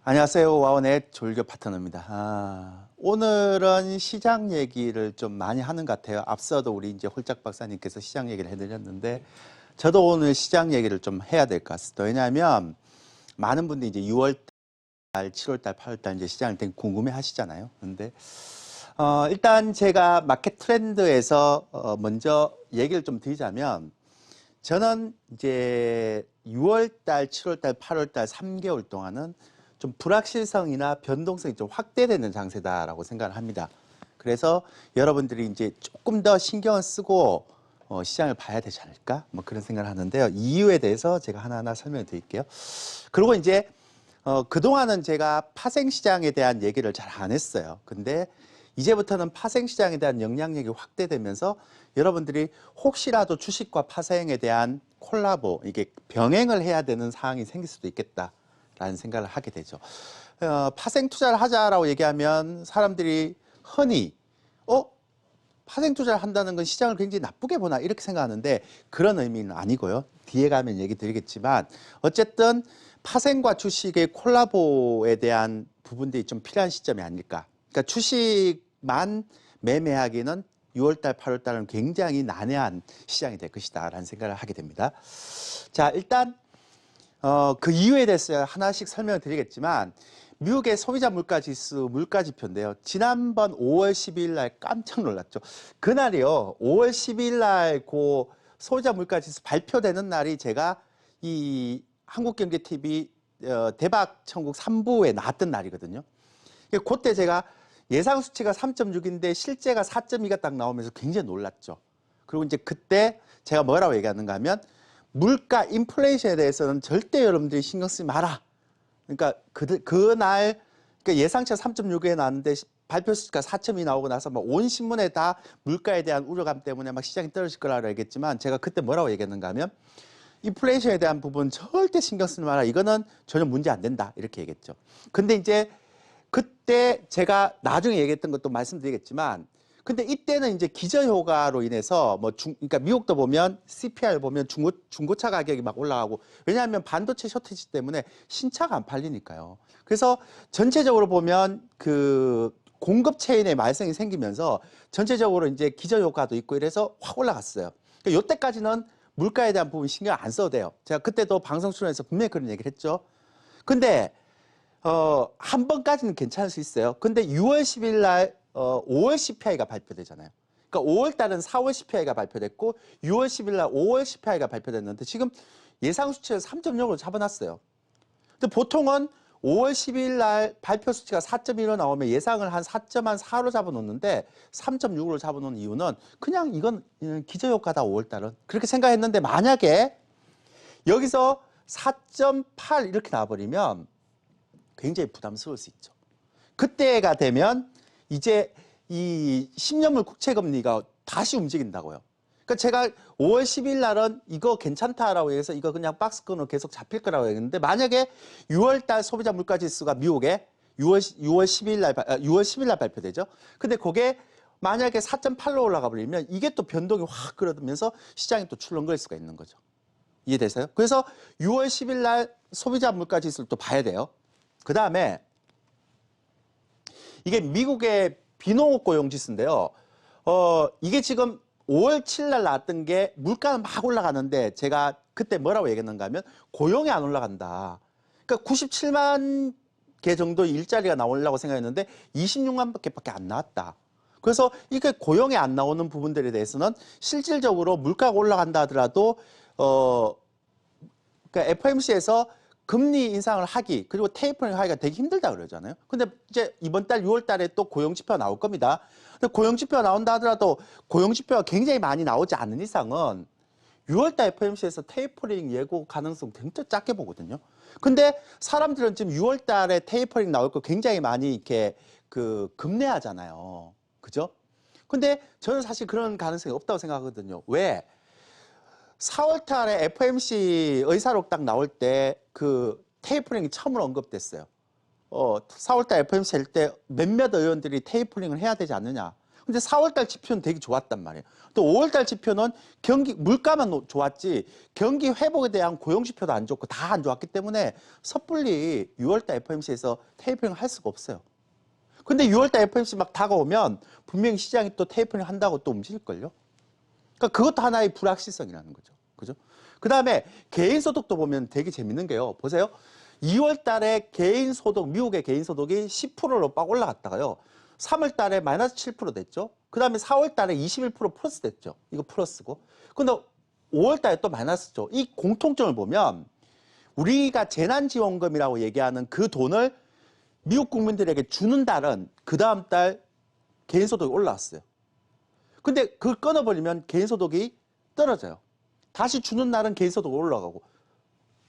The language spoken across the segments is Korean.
안녕하세요. 와원의 졸교 파트너입니다. 오늘은 시장 얘기를 좀 많이 하는 것 같아요. 앞서도 우리 이제 홀짝 박사님께서 시장 얘기를 해드렸는데, 저도 오늘 시장 얘기를 좀 해야 될 것 같습니다. 왜냐하면 많은 분들이 이제 6월 달, 7월 달, 8월 달 이제 시장을 되게 궁금해 하시잖아요. 근데, 일단 제가 마켓 트렌드에서 먼저 얘기를 좀 드리자면, 저는 이제 6월 달, 7월 달, 8월 달 3개월 동안은 좀 불확실성이나 변동성이 좀 확대되는 장세다라고 생각을 합니다. 그래서 여러분들이 이제 조금 더 신경을 쓰고 시장을 봐야 되지 않을까? 뭐 그런 생각을 하는데요. 이유에 대해서 제가 하나하나 설명을 드릴게요. 그리고 이제 그동안은 제가 파생시장에 대한 얘기를 잘 안 했어요. 근데 이제부터는 파생시장에 대한 영향력이 확대되면서 여러분들이 혹시라도 주식과 파생에 대한 콜라보, 이게 병행을 해야 되는 상황이 생길 수도 있겠다라는 생각을 하게 되죠. 파생 투자를 하자라고 얘기하면 사람들이 흔히 파생 투자를 한다는 건 시장을 굉장히 나쁘게 보나 이렇게 생각하는데 그런 의미는 아니고요. 뒤에 가면 얘기 드리겠지만 어쨌든 파생과 주식의 콜라보에 대한 부분들이 좀 필요한 시점이 아닐까. 그러니까 주식만 매매하기는 6월달, 8월달은 굉장히 난해한 시장이 될 것이다 라는 생각을 하게 됩니다. 자, 일단 그 이유에 대해서 하나씩 설명을 드리겠지만 미국의 소비자 물가지수 물가지표인데요. 지난번 5월 12일 날 깜짝 놀랐죠. 그날이요. 5월 12일 날 그 소비자 물가지수 발표되는 날이 제가 이 한국경제TV 대박 천국 3부에 나왔던 날이거든요. 그때 제가 예상 수치가 3.6인데 실제가 4.2가 딱 나오면서 굉장히 놀랐죠. 그리고 이제 그때 제가 뭐라고 얘기하는가 하면 물가 인플레이션에 대해서는 절대 여러분들이 신경 쓰지 마라. 그러니까 그날 그러니까 예상치가 3.6에 나왔는데 발표 수치가 4.2 나오고 나서 막 온 신문에 다 물가에 대한 우려감 때문에 막 시장이 떨어질 거라고 얘기했지만 제가 그때 뭐라고 얘기했는가 하면 인플레이션에 대한 부분 절대 신경 쓰지 마라. 이거는 전혀 문제 안 된다. 이렇게 얘기했죠. 근데 이제 그때 제가 나중에 얘기했던 것도 말씀드리겠지만 근데 이때는 이제 기저효과로 인해서 그러니까 미국도 보면 CPI 보면 중고차 가격이 막 올라가고 왜냐하면 반도체 쇼티지 때문에 신차가 안 팔리니까요. 그래서 전체적으로 보면 그 공급 체인의 말썽이 생기면서 전체적으로 이제 기저효과도 있고 이래서 확 올라갔어요. 그러니까 이때까지는 물가에 대한 부분 신경 안 써도 돼요. 제가 그때도 방송 출연해서 분명히 그런 얘기를 했죠. 근데 한 번까지는 괜찮을 수 있어요. 근데 6월 10일 날 5월 CPI가 발표되잖아요. 그러니까 5월 달은 4월 CPI가 발표됐고 6월 10일 날 5월 CPI가 발표됐는데 지금 예상 수치를 3.0으로 잡아놨어요. 근데 보통은 5월 10일 날 발표 수치가 4.1로 나오면 예상을 한 4.4로 잡아놓는데 3.6으로 잡아놓은 이유는 그냥 이건 기저효과다 5월 달은 그렇게 생각했는데 만약에 여기서 4.8 이렇게 나와버리면 굉장히 부담스러울 수 있죠. 그때가 되면 이제 이 10년물 국채금리가 다시 움직인다고요. 그러니까 제가 5월 10일 날은 이거 괜찮다라고 해서 이거 그냥 박스권으로 계속 잡힐 거라고 했는데 만약에 6월 달 소비자 물가 지수가 미국에 6월 10일 날 발표되죠. 근데 그게 만약에 4.8로 올라가 버리면 이게 또 변동이 확 끌어들면서 시장이 또 출렁거릴 수가 있는 거죠. 이해되세요? 그래서 6월 10일 날 소비자 물가 지수를 또 봐야 돼요. 그 다음에 이게 미국의 비농업 고용 지수인데요. 이게 지금 5월 7일 날 나왔던 게 물가는 막 올라가는데 제가 그때 뭐라고 얘기했는가 하면 고용이 안 올라간다. 그러니까 97만 개 정도 일자리가 나오려고 생각했는데 26만 개밖에 안 나왔다. 그래서 이게 고용이 안 나오는 부분들에 대해서는 실질적으로 물가가 올라간다 하더라도 그러니까 FOMC에서 금리 인상을 하기 그리고 테이퍼링 하기가 되게 힘들다 그러잖아요. 근데 이제 이번 달 6월 달에 또 고용 지표가 나올 겁니다. 근데 고용 지표가 나온다 하더라도 고용 지표가 굉장히 많이 나오지 않는 이상은 6월 달 FOMC에서 테이퍼링 예고 가능성 굉장히 작게 보거든요. 근데 사람들은 지금 6월 달에 테이퍼링 나올 거 굉장히 많이 이렇게 급내하잖아요. 그죠? 근데 저는 사실 그런 가능성이 없다고 생각하거든요. 왜? 4월 달에 FOMC 의사록 딱 나올 때 그 테이퍼링이 처음으로 언급됐어요. 4월 달 FOMC 할 때 몇몇 의원들이 테이퍼링을 해야 되지 않느냐. 근데 4월달 지표는 되게 좋았단 말이에요. 또 5월달 지표는 경기 물가만 좋았지 경기 회복에 대한 고용 지표도 안 좋고 다 안 좋았기 때문에 섣불리 6월달 FOMC에서 테이퍼링을 할 수가 없어요. 근데 6월달 FOMC 막 다가오면 분명히 시장이 또 테이퍼링 한다고 또 움직일걸요. 그러니까 그것도 하나의 불확실성이라는 거죠. 그죠? 그 다음에 개인소득도 보면 되게 재밌는 게요. 보세요. 2월 달에 개인소득, 미국의 개인소득이 10%로 빡 올라갔다가요. 3월 달에 마이너스 7% 됐죠. 그 다음에 4월 달에 21% 플러스 됐죠. 이거 플러스고. 근데 5월 달에 또 마이너스죠. 이 공통점을 보면 우리가 재난지원금이라고 얘기하는 그 돈을 미국 국민들에게 주는 달은 그 다음 달 개인소득이 올라왔어요. 근데 그걸 끊어버리면 개인소득이 떨어져요. 다시 주는 날은 개인소득이 올라가고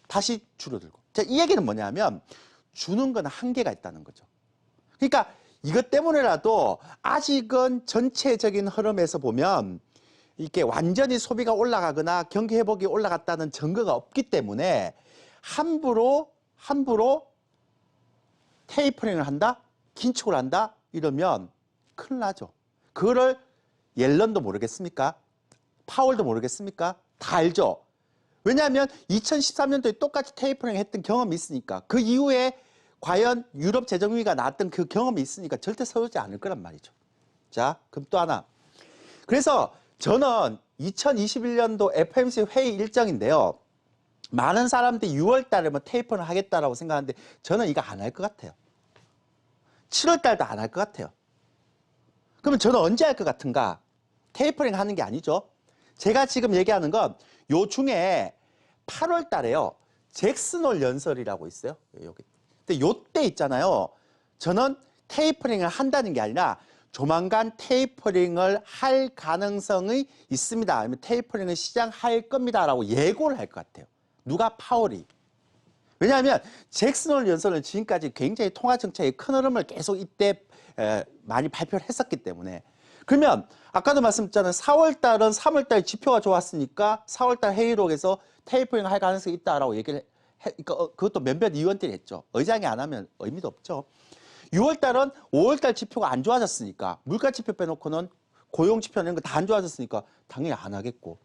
다시 줄어들고. 자, 이 얘기는 뭐냐면 주는 건 한계가 있다는 거죠. 그러니까 이것 때문에라도 아직은 전체적인 흐름에서 보면 이게 완전히 소비가 올라가거나 경기 회복이 올라갔다는 증거가 없기 때문에 함부로 테이퍼링을 한다? 긴축을 한다? 이러면 큰일 나죠. 그거를 옐런도 모르겠습니까? 파월도 모르겠습니까? 다 알죠. 왜냐하면 2013년도에 똑같이 테이퍼링 했던 경험이 있으니까 그 이후에 과연 유럽 재정위기가 나왔던 그 경험이 있으니까 절대 서두지 않을 거란 말이죠. 자, 그럼 또 하나. 그래서 저는 2021년도 FOMC 회의 일정인데요. 많은 사람들이 6월 달에 뭐 테이퍼를 하겠다라고 생각하는데 저는 이거 안 할 것 같아요. 7월 달도 안 할 것 같아요. 그러면 저는 언제 할 것 같은가? 테이퍼링 하는 게 아니죠. 제가 지금 얘기하는 건 요 중에 8월 달에요. 잭슨홀 연설이라고 있어요. 여기. 근데 요때 있잖아요. 저는 테이퍼링을 한다는 게 아니라 조만간 테이퍼링을 할 가능성이 있습니다. 아니면 테이퍼링을 시작할 겁니다라고 예고를 할 것 같아요. 누가? 파월이. 왜냐하면 잭슨홀 연설은 지금까지 굉장히 통화 정책의 큰 흐름을 계속 이때 많이 발표를 했었기 때문에 그러면 아까도 말씀드렸잖아요. 4월달은 3월달 지표가 좋았으니까 4월달 회의록에서 테이퍼링 할 가능성이 있다라고 얘기를 그것도 몇몇 의원들이 했죠. 의장이 안 하면 의미도 없죠. 6월달은 5월달 지표가 안 좋아졌으니까 물가 지표 빼놓고는 고용 지표 이런 거 다 안 좋아졌으니까 당연히 안 하겠고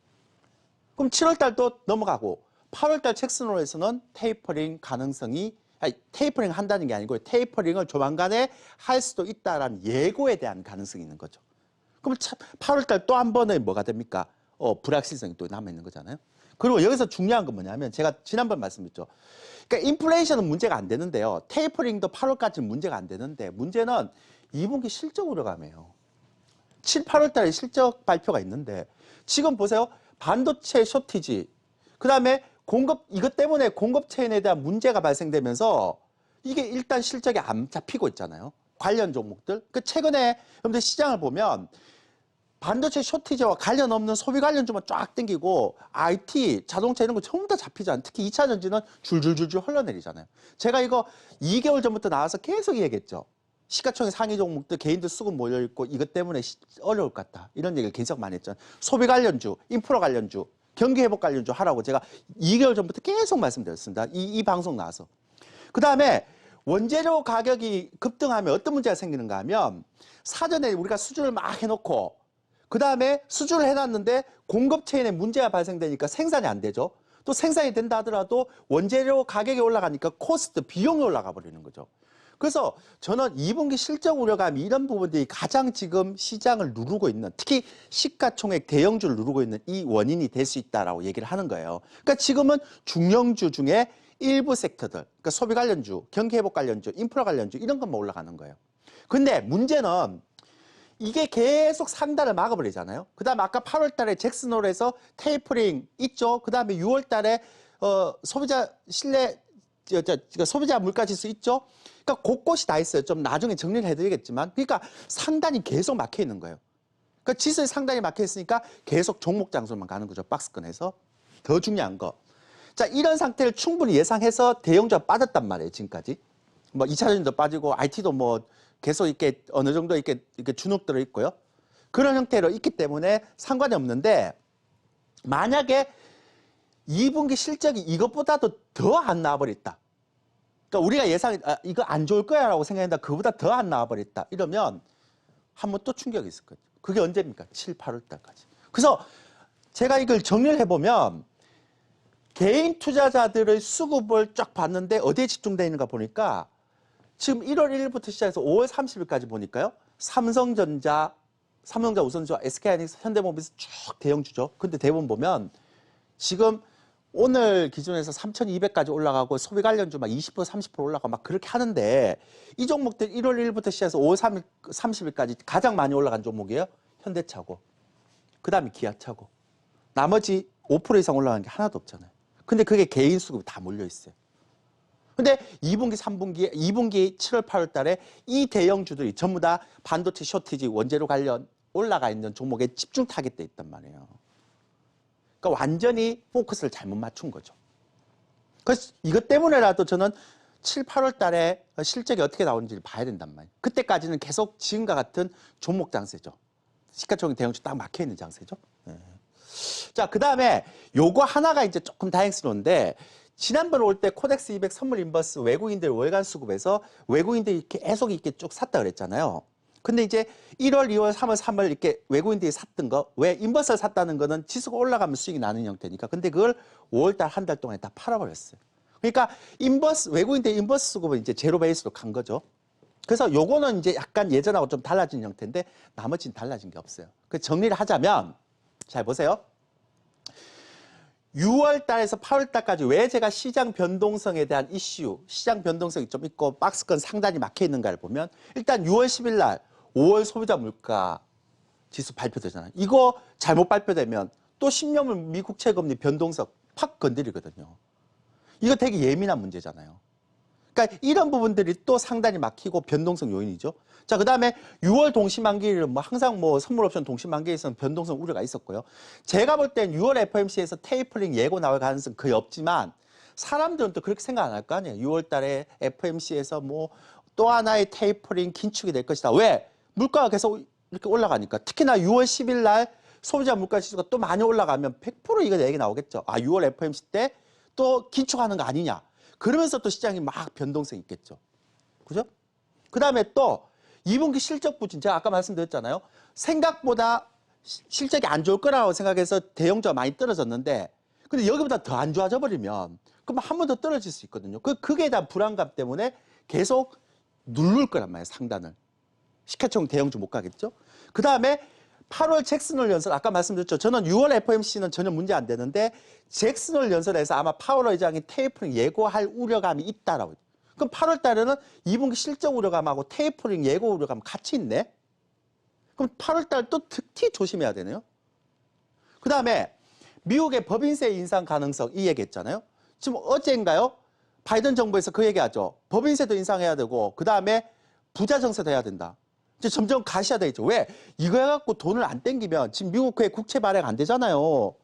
그럼 7월달도 넘어가고 8월달 잭슨홀에서는 테이퍼링 가능성이 테이퍼링 한다는 게 아니고 테이퍼링을 조만간에 할 수도 있다라는 예고에 대한 가능성이 있는 거죠. 그럼 8월달 또 한 번에 뭐가 됩니까? 불확실성이 또 남아있는 거잖아요. 그리고 여기서 중요한 건 뭐냐면 제가 지난번 말씀드렸죠. 그러니까 인플레이션은 문제가 안 되는데요. 테이퍼링도 8월까지는 문제가 안 되는데 문제는 2분기 실적 우려감이에요. 7, 8월달에 실적 발표가 있는데 지금 보세요. 반도체 쇼티지 그다음에 이것 때문에 공급 체인에 대한 문제가 발생되면서 이게 일단 실적이 안 잡히고 있잖아요. 관련 종목들. 최근에 여러분들 시장을 보면 반도체 쇼티지와 관련 없는 소비 관련주만 쫙 땡기고 IT, 자동차 이런 거 전부 다 잡히지 않아요. 특히 2차 전지는 줄줄줄줄 흘러내리잖아요. 제가 이거 2개월 전부터 나와서 계속 얘기했죠. 시가총액 상위 종목들 개인들 수급 몰려있고 이것 때문에 어려울 것 같다. 이런 얘기를 계속 많이 했잖아요. 소비 관련주, 인프라 관련주, 경기 회복 관련주 하라고 제가 2개월 전부터 계속 말씀드렸습니다. 이 방송 나와서. 그 다음에 원재료 가격이 급등하면 어떤 문제가 생기는가 하면 사전에 우리가 수주를 막 해놓고 그 다음에 수주를 해놨는데 공급 체인에 문제가 발생되니까 생산이 안 되죠. 또 생산이 된다 하더라도 원재료 가격이 올라가니까 코스트, 비용이 올라가 버리는 거죠. 그래서 저는 2분기 실적 우려감 이런 부분들이 가장 지금 시장을 누르고 있는 특히 시가총액 대형주를 누르고 있는 이 원인이 될 수 있다라고 얘기를 하는 거예요. 그러니까 지금은 중형주 중에 일부 섹터들, 그러니까 소비 관련주, 경기 회복 관련주, 인프라 관련주 이런 것만 올라가는 거예요. 근데 문제는 이게 계속 상단을 막아버리잖아요. 그 다음에 아까 8월 달에 잭슨홀에서 테이퍼링 있죠. 그 다음에 6월 달에 소비자 소비자 물가지수 있죠. 그러니까 곳곳이 다 있어요. 좀 나중에 정리를 해드리겠지만, 그러니까 상단이 계속 막혀 있는 거예요. 그러니까 지수의 상단이 막혀 있으니까 계속 종목 장소만 가는 거죠. 박스권에서. 더 중요한 거. 자, 이런 상태를 충분히 예상해서 대형주가 빠졌단 말이에요. 지금까지. 뭐 2차전지도 빠지고 IT도 뭐 계속 이렇게 어느 정도 이렇게 주눅 들어 있고요. 그런 형태로 있기 때문에 상관이 없는데 만약에 2분기 실적이 이것보다도 더 안 나와버렸다. 그러니까 우리가 이거 안 좋을 거야 라고 생각했는데 그보다 더 안 나와버렸다. 이러면 한번 또 충격이 있을 거예요. 그게 언제입니까? 7, 8월 달까지. 그래서 제가 이걸 정리를 해보면 개인 투자자들의 수급을 쫙 봤는데 어디에 집중되어 있는가 보니까 지금 1월 1일부터 시작해서 5월 30일까지 보니까요. 삼성전자 우선주와 SK하이닉스, 현대모비스 쭉 대형주죠. 근데 대부분 보면 지금 오늘 기준에서 3,200까지 올라가고 소비 관련주 막 20% 30% 올라가고 막 그렇게 하는데 이 종목들 1월 1일부터 시작해서 5월 30일까지 가장 많이 올라간 종목이에요. 현대차고 그 다음에 기아차고 나머지 5% 이상 올라간 게 하나도 없잖아요. 근데 그게 개인 수급이 다 몰려 있어요. 근데 2분기, 3분기, 2분기 7월, 8월 달에 이 대형주들이 전부 다 반도체 쇼티지, 원재료 관련 올라가 있는 종목에 집중 타겟돼 있단 말이에요. 그러니까 완전히 포커스를 잘못 맞춘 거죠. 그래서 이것 때문에라도 저는 7, 8월 달에 실적이 어떻게 나오는지를 봐야 된단 말이에요. 그때까지는 계속 지금과 같은 종목 장세죠. 시가총액 대형주 딱 막혀 있는 장세죠. 네. 자, 그 다음에 요거 하나가 이제 조금 다행스러운데 지난번에 올 때 코덱스 200 선물 인버스 외국인들 월간 수급에서 외국인들이 계속 이렇게 쭉 샀다 그랬잖아요. 근데 이제 1월, 2월, 3월, 3월 이렇게 외국인들이 샀던 거, 왜 인버스를 샀다는 거는 지수가 올라가면 수익이 나는 형태니까. 근데 그걸 5월달 한 달 동안에 다 팔아버렸어요. 그러니까 외국인들 인버스 수급은 이제 제로 베이스로 간 거죠. 그래서 요거는 이제 약간 예전하고 좀 달라진 형태인데 나머지는 달라진 게 없어요. 그 정리를 하자면 잘 보세요. 6월 달에서 8월 달까지 왜 제가 시장 변동성에 대한 이슈, 시장 변동성이 좀 있고 박스권 상단이 막혀 있는가를 보면 일단 6월 10일 날 5월 소비자 물가 지수 발표되잖아요. 이거 잘못 발표되면 또 10년물 미국 채금리 변동성 팍 건드리거든요. 이거 되게 예민한 문제잖아요. 그러니까 이런 부분들이 또 상단이 막히고 변동성 요인이죠. 자, 그 다음에 6월 동시만기일은 뭐 항상 뭐 선물옵션 동시만기일에서는 변동성 우려가 있었고요. 제가 볼 땐 6월 FOMC에서 테이퍼링 예고 나올 가능성 거의 없지만 사람들은 또 그렇게 생각 안 할 거 아니에요. 6월 달에 FOMC에서 뭐 또 하나의 테이퍼링 긴축이 될 것이다. 왜? 물가가 계속 이렇게 올라가니까. 특히나 6월 10일 날 소비자 물가 지수가 또 많이 올라가면 100% 이거 얘기 나오겠죠. 아, 6월 FOMC 때 또 긴축하는 거 아니냐. 그러면서 또 시장이 막 변동성이 있겠죠. 그죠? 그 다음에 또 2분기 실적 부진, 제가 아까 말씀드렸잖아요. 생각보다 실적이 안 좋을 거라고 생각해서 대형주가 많이 떨어졌는데 근데 여기보다 더 안 좋아져 버리면 그럼 한 번 더 떨어질 수 있거든요. 그에 대한 불안감 때문에 계속 누를 거란 말이에요. 상단을. 시가총액 대형주 못 가겠죠. 그 다음에 8월 잭슨홀 연설 아까 말씀드렸죠. 저는 6월 FOMC는 전혀 문제 안 되는데 잭슨홀 연설에서 아마 파월 의장이 테이퍼링 예고할 우려감이 있다라고. 그럼 8월 달에는 2분기 실적 우려감하고 테이퍼링 예고 우려감 같이 있네. 그럼 8월 달 또 특히 조심해야 되네요. 그 다음에 미국의 법인세 인상 가능성 이 얘기했잖아요. 지금 어제인가요? 바이든 정부에서 그 얘기하죠. 법인세도 인상해야 되고 그 다음에 부자 정세도 해야 된다. 이제 점점 가시화돼 있죠. 왜? 이거 해갖고 돈을 안 땡기면 지금 미국의 국채 발행 안 되잖아요.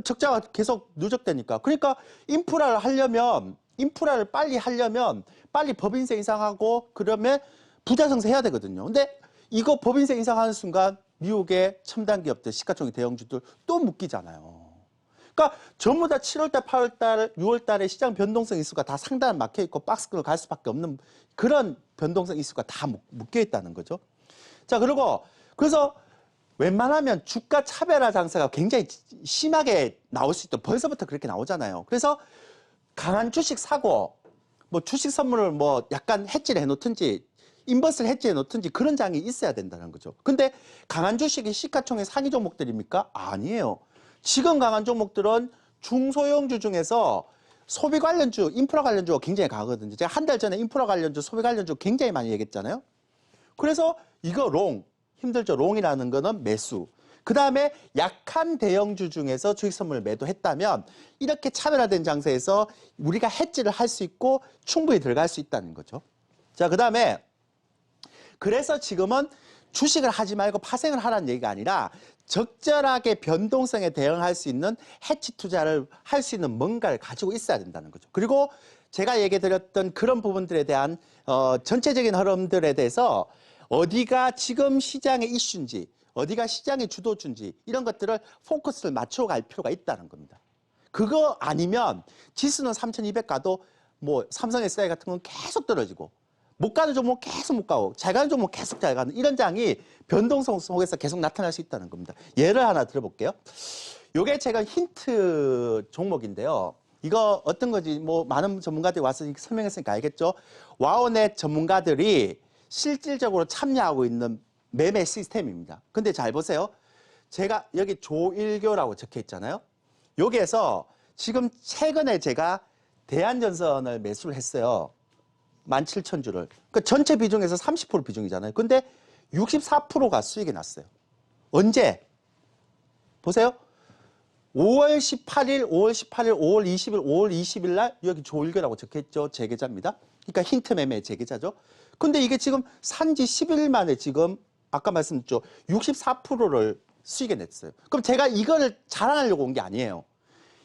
적자가 계속 누적되니까. 그러니까 인프라를 빨리 하려면 빨리 법인세 인상하고 그러면 부자 정세 해야 되거든요. 근데 이거 법인세 인상하는 순간 미국의 첨단 기업들, 시가총액 대형주들 또 묶이잖아요. 그러니까 전부 다 7월달, 8월달, 6월달에 시장 변동성 이슈가 다 상단 막혀 있고 박스권을 갈 수밖에 없는 그런 변동성 이슈가 다 묶여 있다는 거죠. 자, 그래서 웬만하면 주가 차별화 장세가 굉장히 심하게 나올 수 있다. 벌써부터 그렇게 나오잖아요. 그래서 강한 주식 사고, 뭐 주식 선물을 뭐 약간 해지를 해놓든지, 인버스를 해지해 놓든지 그런 장이 있어야 된다는 거죠. 근데 강한 주식이 시가총액 상위 종목들입니까? 아니에요. 지금 강한 종목들은 중소형주 중에서 소비 관련주, 인프라 관련주가 굉장히 강하거든요. 제가 한 달 전에 인프라 관련주, 소비 관련주 굉장히 많이 얘기했잖아요. 그래서 이거 힘들죠. 롱이라는 거는 매수. 그 다음에 약한 대형주 중에서 주식 선물을 매도했다면 이렇게 차별화된 장세에서 우리가 해지를 할 수 있고 충분히 들어갈 수 있다는 거죠. 자, 그 다음에 그래서 지금은 주식을 하지 말고 파생을 하라는 얘기가 아니라 적절하게 변동성에 대응할 수 있는 해치 투자를 할 수 있는 뭔가를 가지고 있어야 된다는 거죠. 그리고 제가 얘기 드렸던 그런 부분들에 대한 전체적인 흐름들에 대해서 어디가 지금 시장의 이슈인지 어디가 시장의 주도주인지 이런 것들을 포커스를 맞춰갈 필요가 있다는 겁니다. 그거 아니면 지수는 3,200 가도 뭐 삼성 SDI 같은 건 계속 떨어지고 못 가는 종목 계속 못 가고 잘 가는 종목 계속 잘 가는 이런 장이 변동성 속에서 계속 나타날 수 있다는 겁니다. 예를 하나 들어볼게요. 요게 제가 힌트 종목인데요. 이거 어떤 거지 뭐 많은 전문가들이 와서 설명했으니까 알겠죠. 와우넷 전문가들이 실질적으로 참여하고 있는 매매 시스템입니다. 근데 잘 보세요. 제가 여기 조일교라고 적혀 있잖아요. 여기에서 지금 최근에 제가 대한전선을 매수를 했어요. 17,000주를. 그 전체 비중에서 30% 비중이잖아요. 근데 64%가 수익이 났어요. 언제? 보세요. 5월 18일, 5월 18일, 5월 20일, 5월 20일 날 여기 조일교라고 적혀있죠. 재계좌입니다. 그러니까 힌트 매매 재계좌죠. 근데 이게 지금 산지 10일 만에 지금 아까 말씀드렸죠. 64%를 수익에 냈어요. 그럼 제가 이거를 자랑하려고 온 게 아니에요.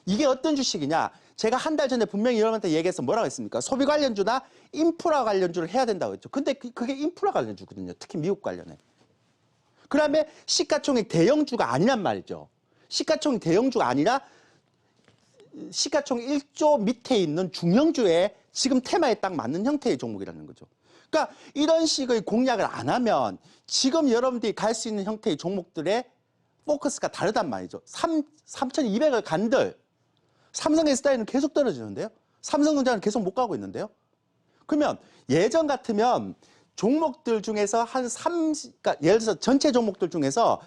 이게 어떤 주식이냐? 제가 한 달 전에 분명히 여러분한테 얘기해서 뭐라고 했습니까? 소비 관련주나 인프라 관련주를 해야 된다고 했죠. 근데 그게 인프라 관련주거든요. 특히 미국 관련해. 그 다음에 시가총액 대형주가 아니란 말이죠. 시가총액 대형주가 아니라 시가총액 1조 밑에 있는 중형주에 지금 테마에 딱 맞는 형태의 종목이라는 거죠. 그러니까 이런 식의 공략을 안 하면 지금 여러분들이 갈 수 있는 형태의 종목들의 포커스가 다르단 말이죠. 3,200을 간들 삼성 SDI는 계속 떨어지는데요. 삼성전자는 계속 못 가고 있는데요. 그러면 예전 같으면 종목들 중에서 그러니까 예를 들어서 전체 종목들 중에서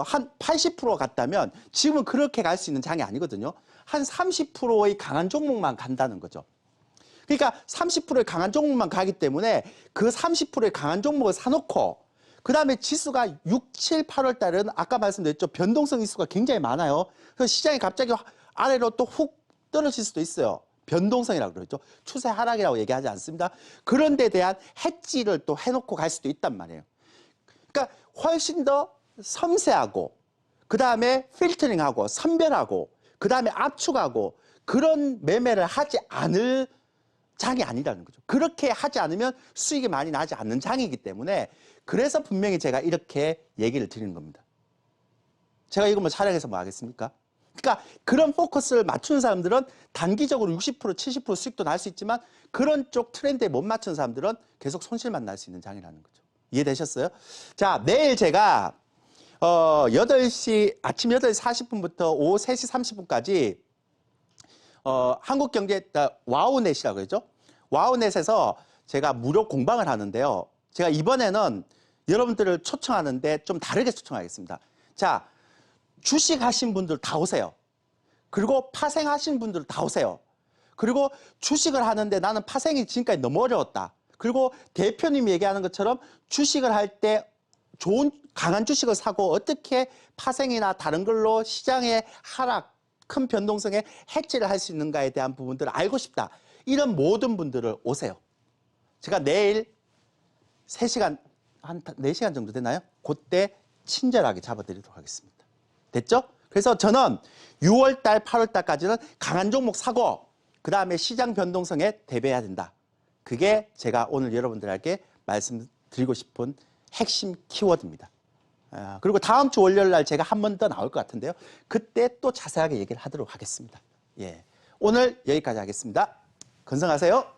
한 80% 갔다면 지금은 그렇게 갈 수 있는 장이 아니거든요. 한 30%의 강한 종목만 간다는 거죠. 그러니까 30%의 강한 종목만 가기 때문에 그 30%의 강한 종목을 사놓고 그 다음에 지수가 6, 7, 8월 달은 아까 말씀드렸죠. 변동성 지수가 굉장히 많아요. 그래서 시장이 갑자기 아래로 또 훅 떨어질 수도 있어요. 변동성이라고 그러죠. 추세 하락이라고 얘기하지 않습니다. 그런 데 대한 해지를 또 해놓고 갈 수도 있단 말이에요. 그러니까 훨씬 더 섬세하고 그 다음에 필터링하고 선별하고 그 다음에 압축하고 그런 매매를 하지 않을 장이 아니라는 거죠. 그렇게 하지 않으면 수익이 많이 나지 않는 장이기 때문에 그래서 분명히 제가 이렇게 얘기를 드리는 겁니다. 제가 이거 뭐 촬영해서 뭐 하겠습니까? 그러니까 그런 포커스를 맞추는 사람들은 단기적으로 60%, 70% 수익도 날 수 있지만 그런 쪽 트렌드에 못 맞추는 사람들은 계속 손실만 날 수 있는 장이라는 거죠. 이해되셨어요? 자, 내일 제가 8시, 아침 8시 40분부터 오후 3시 30분까지 한국경제 와우넷이라고 그러죠. 와우넷에서 제가 무료 공방을 하는데요. 제가 이번에는 여러분들을 초청하는데 좀 다르게 초청하겠습니다. 자, 주식 하신 분들 다 오세요. 그리고 파생 하신 분들 다 오세요. 그리고 주식을 하는데 나는 파생이 지금까지 너무 어려웠다. 그리고 대표님이 얘기하는 것처럼 주식을 할 때 좋은 강한 주식을 사고 어떻게 파생이나 다른 걸로 시장의 하락, 큰 변동성에 해치를 할 수 있는가에 대한 부분들을 알고 싶다. 이런 모든 분들을 오세요. 제가 내일 3시간, 한 4시간 정도 되나요? 그때 친절하게 잡아드리도록 하겠습니다. 됐죠? 그래서 저는 6월달, 8월달까지는 강한 종목 사고 그 다음에 시장 변동성에 대비해야 된다. 그게 제가 오늘 여러분들에게 말씀드리고 싶은 핵심 키워드입니다. 그리고 다음 주 월요일날 제가 한 번 더 나올 것 같은데요. 그때 또 자세하게 얘기를 하도록 하겠습니다. 예, 오늘 여기까지 하겠습니다. 건승하세요.